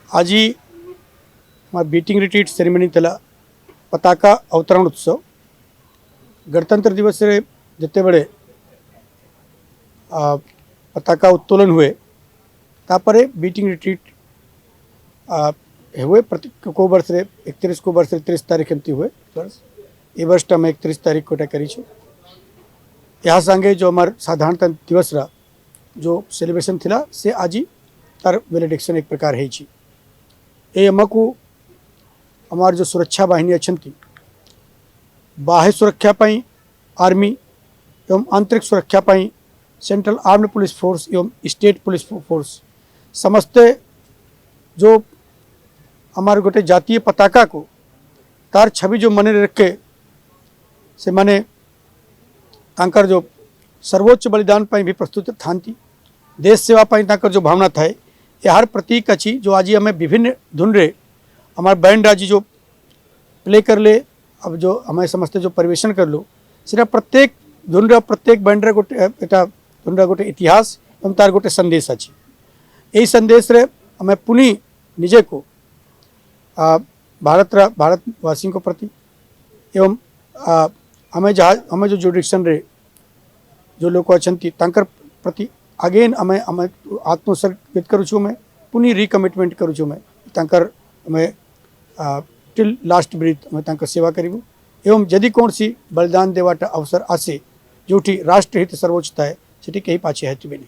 आज beating retreat ceremony थला पताका अवतरण उत्सव गणतंत्र दिवस रे जिते बड़े पताका उत्तोलन हुए तापरे बीटिंग रिट्रीट हुए प्रति को वर्ष रे 31 को वर्ष रे 30 तारीख एमती हुए वर्ष ये वर्ष मैं 31 तारीख को करी छु यहाँ संगे जो हमार साधारणतंत्र दिवस रा जो सेलिब्रेशन थिला से आज तार वैलिडेक्शन एक प्रकार है ये अमको हमार जो सुरक्षा बाहिनी अच्छी बाह्य सुरक्षा पाई आर्मी एवं आंतरिक सुरक्षा पाई सेंट्रल आर्म्ड पुलिस फोर्स एवं स्टेट पुलिस फोर्स समस्ते जो हमारे गोटे जातीय पताका को तार छवि जो मन रखे से माने तांकर जो सर्वोच्च बलिदान पाई भी प्रस्तुत थांती देश सेवा पाई तांकर जो भावना थाए यार प्रतीक अच्छी जो आज हमें विभिन्न धुन रे हमारे बैंड आज जो प्ले कर ले अब जो हमें समझते जो परिवेशन कर लो सिर्फ प्रत्येक धुन रे प्रत्येक बैंड रे गोटे एटा धुन रे गोटे इतिहास एवं तार गोटे संदेश अच्छी यही संदेश रे हमें पुनी निजे को भारतवासी को प्रति एवं हमें हमें जो जुडिक्शन रे जो लोग अच्छी तांकर प्रति अगेन हमें हमें आत्मोत्सर्गित करूँ छूँ मैं पुनी रिकमिटमेंट करूँ छूँ मैं तांकर हमें टिल लास्ट ब्रीथ हमें तांकर सेवा करूँ एवं यदि कौन सी बलिदान देवाटा अवसर आसे जोठी राष्ट्रहित सर्वोच्चता है सेठी कहीं पाछे हटबे नहीं।